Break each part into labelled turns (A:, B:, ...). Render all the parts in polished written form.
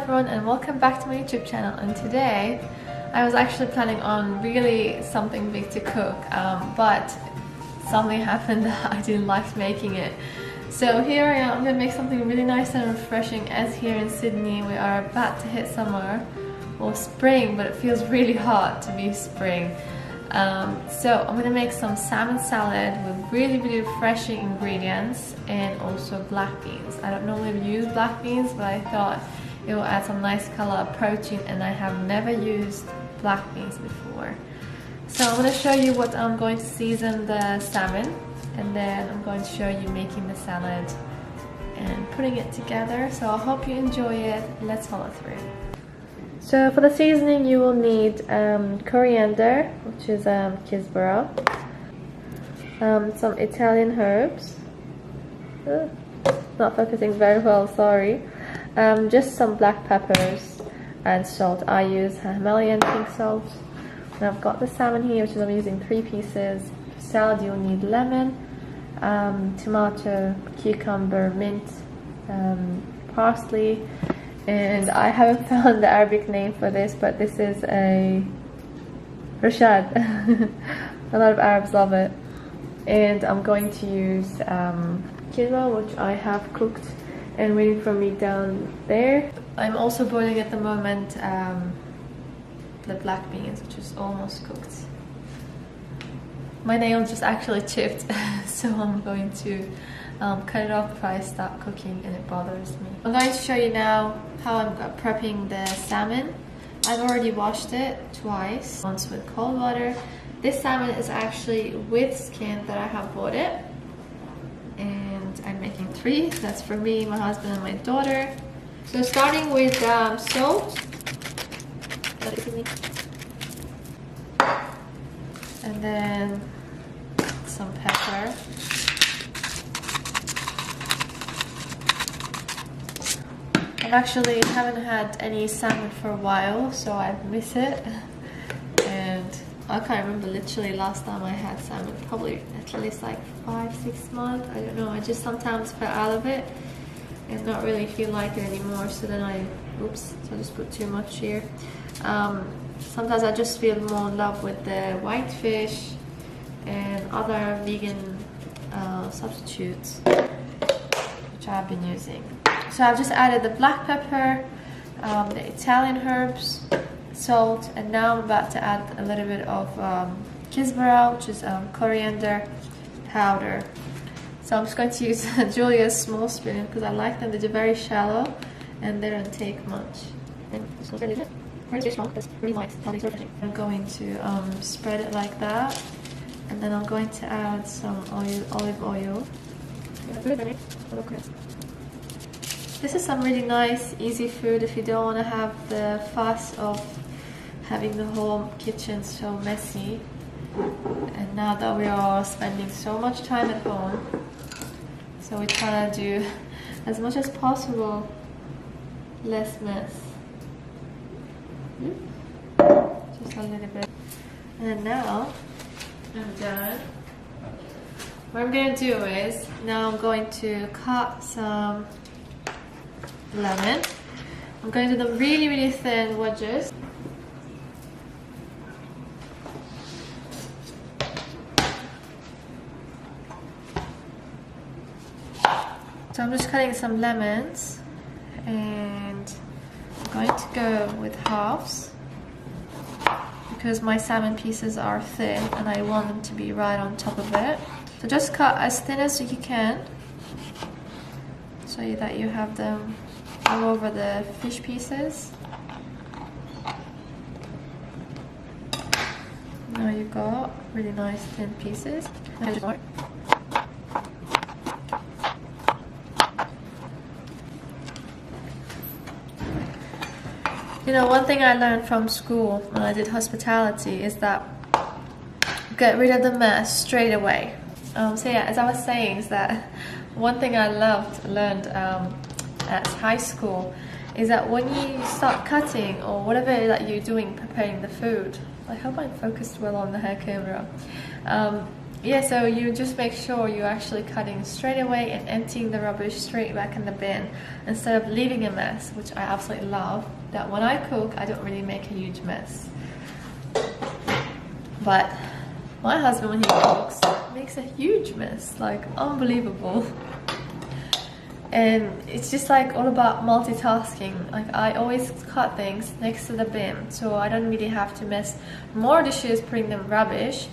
A: everyone and welcome back to my YouTube channel. And today I was actually planning on really something big to cook, but something happened that I didn't like making it. So here I am, I'm going to make something really nice and refreshing, as here in Sydney we are about to hit summer or spring, but it feels really hot to be spring. So I'm going to make some salmon salad with really refreshing ingredients and also black beans. I don't normally use black beans, but I thought it will add some nice color, protein, and I have never used black beans before. So I'm going to show you what I'm going to season the salmon, and then I'm going to show you making the salad and putting it together. So I hope you enjoy it. Let's follow through. So for the seasoning you will need coriander, which is Kisbara, some Italian herbs, not focusing very well, sorry, just some black peppers and salt. I use Himalayan pink salt. And I've got the salmon here, which is I'm using 3 pieces. For salad you'll need lemon, tomato, cucumber, mint, parsley, and I haven't found the Arabic name for this, but this is a rashad. A lot of Arabs love it. And I'm going to use quinoa, which I have cooked and waiting for me down there. I'm also boiling at the moment the black beans, which is almost cooked. My nail just actually chipped, so I'm going to cut it off before I start cooking, and it bothers me. I'm going to show you now how I'm prepping the salmon. I've already washed it twice, once with cold water. This salmon is actually with skin that I have bought it, and I'm making 3. That's for me, my husband, and my daughter. So starting with salt, and then some pepper. I actually haven't had any salmon for a while, so I miss it, and I can't remember literally last time I had salmon, probably at least like 5-6 months, I don't know. I just sometimes fell out of it and not really feel like it anymore, so then I just put too much here. Sometimes I just feel more in love with the white fish and other vegan substitutes which I've been using. So I've just added the black pepper, the Italian herbs, salt, and now I'm about to add a little bit of Kisbara, which is coriander powder. So I'm just going to use Julia's small spoon because I like them. They're very shallow and they don't take much. And this one's really strong. That's really nice. I'm going to spread it like that, and then I'm going to add some olive oil. This is some really nice, easy food if you don't want to have the fuss of having the whole kitchen so messy. And now that we are spending so much time at home, so we're trying to do as much as possible, less mess. Just a little bit. And now I'm done. What I'm going to do is, now I'm going to cut some lemon. I'm going to do them really thin wedges. So I'm just cutting some lemons, and I'm going to go with halves because my salmon pieces are thin and I want them to be right on top of it. So just cut as thin as you can so that you have them all over the fish pieces. Now you've got really nice thin pieces. You know, one thing I learned from school when I did hospitality is that get rid of the mess straight away. So yeah, as I was saying, is that one thing I learned at high school is that when you start cutting or whatever that you're doing, preparing the food, I hope I'm focused well on the hair camera, yeah, so you just make sure you're actually cutting straight away and emptying the rubbish straight back in the bin instead of leaving a mess, which I absolutely love. That when I cook, I don't really make a huge mess. But my husband, when he cooks, makes a huge mess, like unbelievable. And it's just like all about multitasking. Like I always cut things next to the bin, so I don't really have to mess more dishes, putting them rubbish,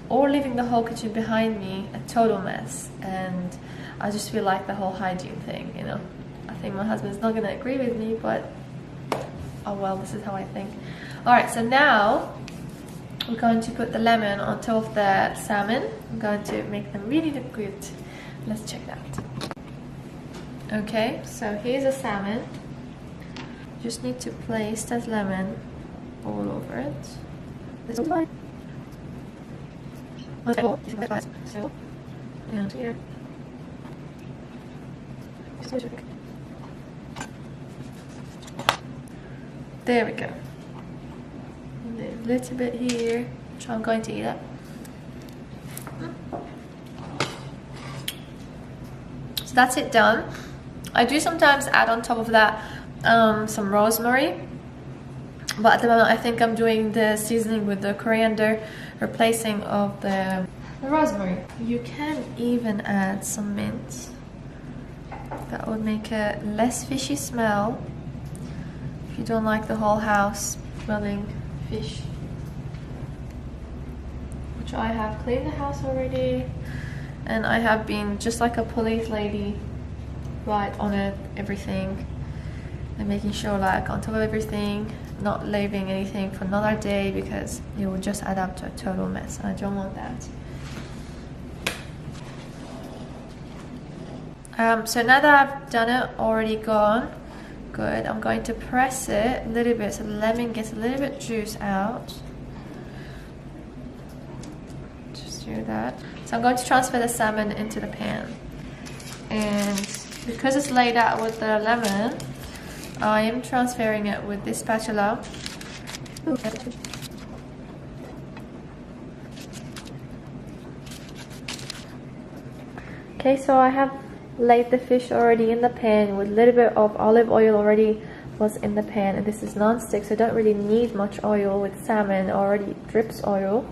A: or leaving the whole kitchen behind me a total mess. And I just feel like the whole hygiene thing, you know. I think my husband's not gonna agree with me, but oh well, this is how I think. Alright, so now we're going to put the lemon on top of the salmon. I'm going to make them really look good. Let's check that. Okay, so here's a salmon. Just need to place that lemon all over it. This is fine. So, and here. There we go. And a little bit here, which I'm going to eat up. So that's it done. I do sometimes add on top of that some rosemary, but at the moment I think I'm doing the seasoning with the coriander, replacing of the rosemary. You can even add some mint. That would make a less fishy smell if you don't like the whole house smelling fish. Which I have cleaned the house already, and I have been just like a police lady, right on it, everything, and making sure like on top of everything, not leaving anything for another day, because it will just add up to a total mess, and I don't want that. So now that I've done it, already gone good, I'm going to press it a little bit so the lemon gets a little bit juice out. Just do that. So I'm going to transfer the salmon into the pan, and because it's laid out with the lemon, I am transferring it with this spatula. Okay, so I have laid the fish already in the pan with a little bit of olive oil already was in the pan, and this is non-stick, so I don't really need much oil. With salmon already drips oil,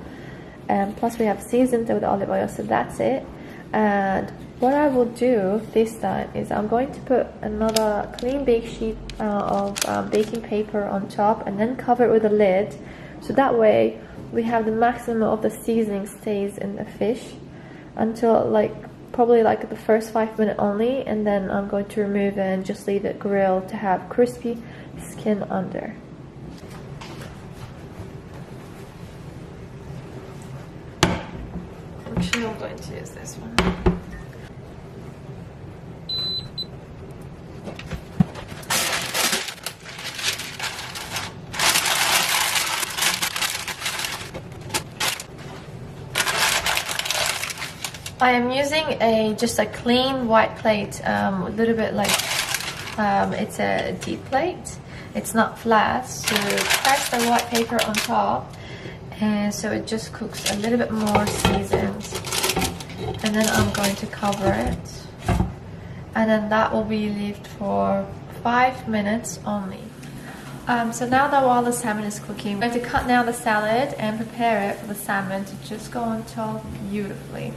A: and plus we have seasoned it with olive oil, so that's it. And what I will do this time is I'm going to put another clean bake sheet of baking paper on top, and then cover it with a lid, so that way we have the maximum of the seasoning stays in the fish until like probably like the first 5 minutes only, and then I'm going to remove it and just leave it grill to have crispy skin under. Actually, I'm going to use this one. I am using just a clean white plate, a little bit like it's a deep plate. It's not flat, so press the white paper on top, and so it just cooks a little bit more seasoned. And then I'm going to cover it, and then that will be left for 5 minutes only. So now that while the salmon is cooking, I'm going to cut now the salad and prepare it for the salmon to just go on top beautifully.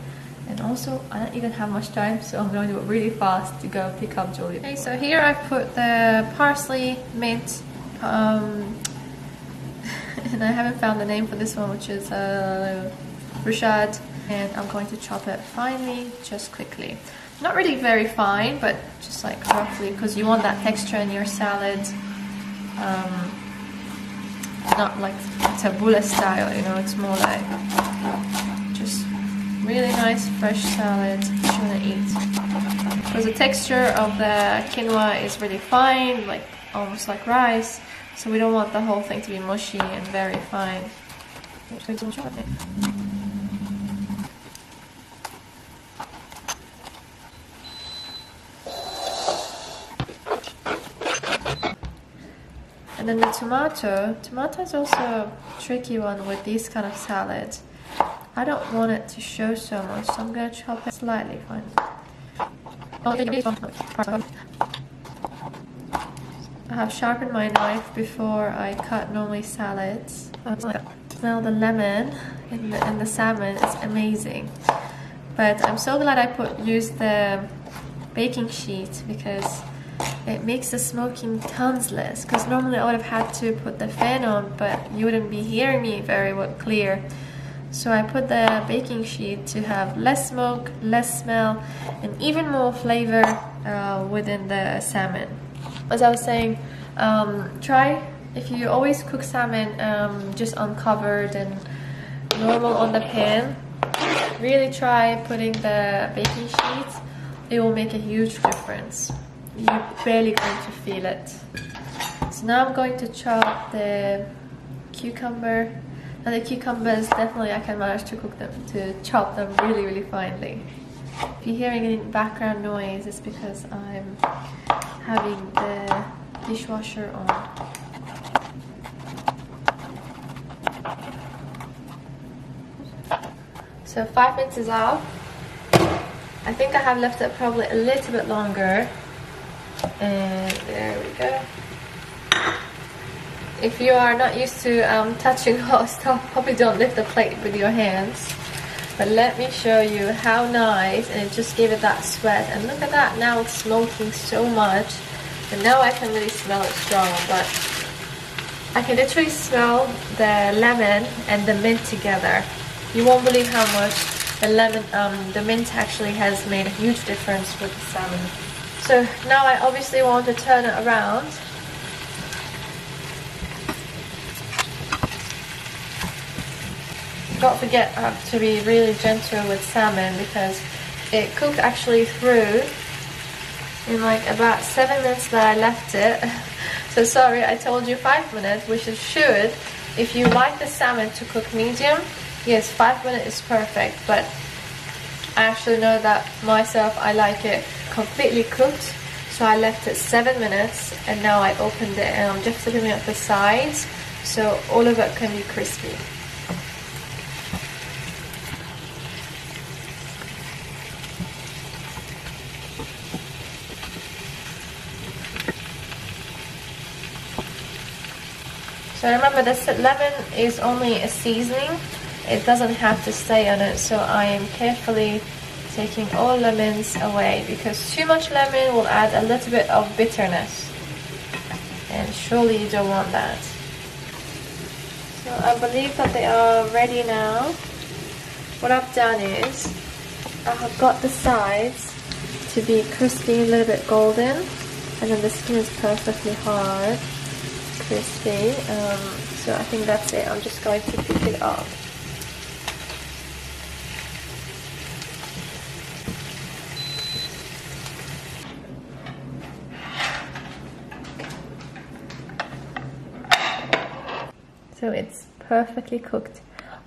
A: And also, I don't even have much time, so I'm going to do it really fast to go pick up Julie. Okay, so here I put the parsley, mint, and I haven't found the name for this one, which is rashad, and I'm going to chop it finely, just quickly. Not really very fine, but just like roughly, because you want that texture in your salad. Not like tabbouleh style, you know, it's more like just really nice fresh salad that you want to eat. Because the texture of the quinoa is really fine, like almost like rice, so we don't want the whole thing to be mushy and very fine. And then the tomato is also a tricky one with these kind of salads. I don't want it to show so much, so I'm gonna chop it slightly fine. I have sharpened my knife before I cut normally salads. Smell the lemon in the salmon, it's amazing. But I'm so glad I used the baking sheet because it makes the smoking tons less. Because normally I would have had to put the fan on, but you wouldn't be hearing me very clear. So I put the baking sheet to have less smoke, less smell, and even more flavor within the salmon. As I was saying, try, if you always cook salmon just uncovered and normal on the pan, really try putting the baking sheet. It will make a huge difference. You're barely going to feel it. So now I'm going to chop the cucumber. And the cucumbers, definitely I can manage to cook them, to chop them really finely. If you're hearing any background noise, it's because I'm having the dishwasher on. So 5 minutes is out. I think I have left it probably a little bit longer. And there we go. If you are not used to touching hot stuff, probably don't lift the plate with your hands. But let me show you how nice, and it just gave it that sweat. And look at that, now it's smoking so much. And now I can really smell it strong, but I can literally smell the lemon and the mint together. You won't believe how much the mint actually has made a huge difference with the salmon. So now I obviously want to turn it around. Don't forget to be really gentle with salmon because it cooked actually through in like about 7 minutes that I left it. So sorry, I told you 5 minutes, which it should. If you like the salmon to cook medium, yes, 5 minutes is perfect, but I actually know that myself, I like it completely cooked, so I left it 7 minutes, and now I opened it and I'm just flipping it at the sides so all of it can be crispy. So remember, the lemon is only a seasoning. It doesn't have to stay on it, so I am carefully taking all lemons away because too much lemon will add a little bit of bitterness, and surely you don't want that. So I believe that they are ready now. What I've done is I have got the sides to be crispy, a little bit golden, and then the skin is perfectly hard, crispy. So I think that's it. I'm just going to pick it up. So it's perfectly cooked,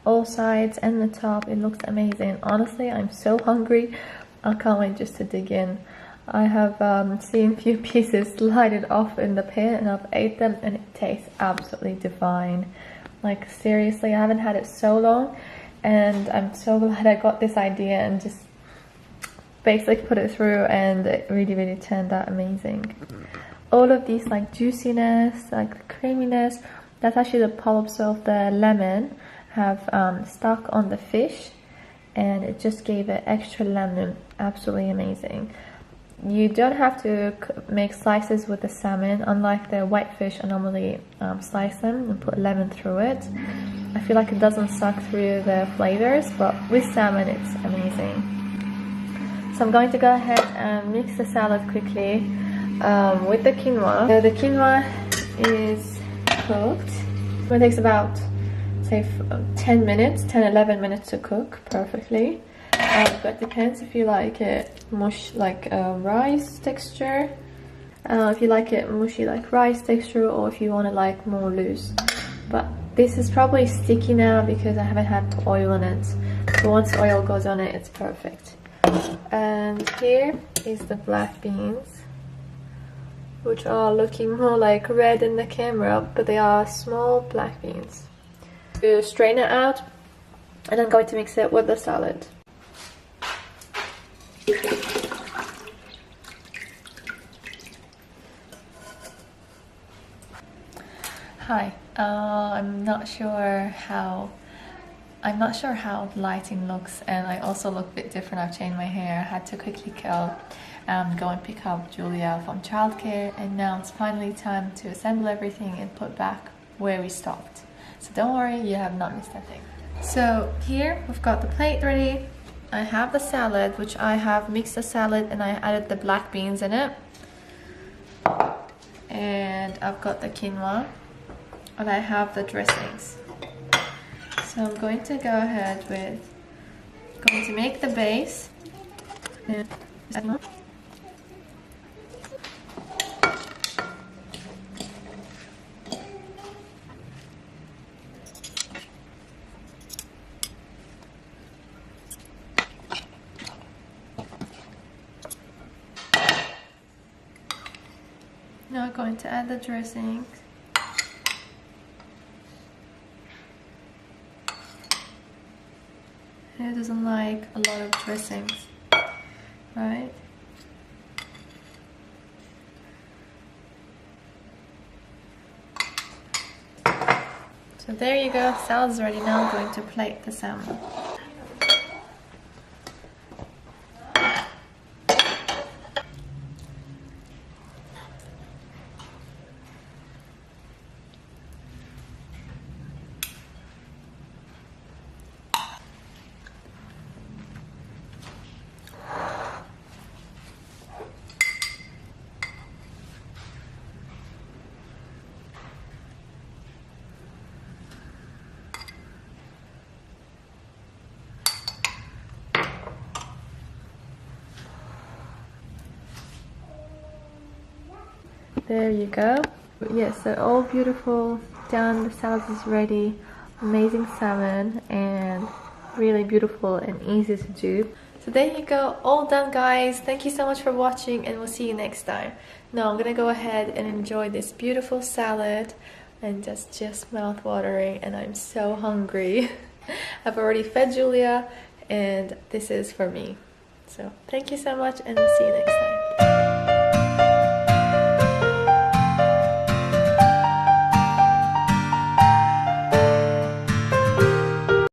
A: all sides and the top. It looks amazing. Honestly, I'm so hungry. I can't wait just to dig in. I have seen a few pieces slided off in the pan and I've ate them and it tastes absolutely divine. Like seriously, I haven't had it so long and I'm so glad I got this idea and just basically put it through, and it really turned out amazing. All of these like juiciness, like creaminess, that's actually the pulps of the lemon have stuck on the fish, and it just gave it extra lemon. Absolutely amazing. You don't have to make slices with the salmon. Unlike the whitefish, I normally slice them and put lemon through it. I feel like it doesn't suck through the flavors, but with salmon it's amazing. So I'm going to go ahead and mix the salad quickly with the quinoa. So the quinoa is cooked. It takes about, say, 10-11 minutes to cook perfectly. But it depends if you like it mush like rice texture, if you like it mushy like rice texture, or if you want it like more loose. But this is probably sticky now because I haven't had oil on it. So once oil goes on it, it's perfect. And here is the black beans, which are looking more like red in the camera, but they are small black beans. To strain it out, And I'm going to mix it with the salad. Hi, I'm not sure how lighting looks, and I also look a bit different. I've changed my hair. I had to quickly go and pick up Julia from childcare, and now it's finally time to assemble everything and put back where we stopped. So don't worry, you have not missed a thing. So here we've got the plate ready. I have the salad, which I have mixed the salad and I added the black beans in it. And I've got the quinoa. And I have the dressings. So I'm going to go ahead with, going to make the base. Now I'm going to add the dressings. Who doesn't like a lot of dressings, right? So there you go, salad's ready. Now I'm going to plate the salmon. There you go. Yes, so all beautiful, done. The salad is ready. Amazing salmon and really beautiful and easy to do. So there you go, all done guys. Thank you so much for watching and we'll see you next time. Now I'm gonna go ahead and enjoy this beautiful salad and just mouth watering, and I'm so hungry. I've already fed Julia and this is for me. So thank you so much and we'll see you next time.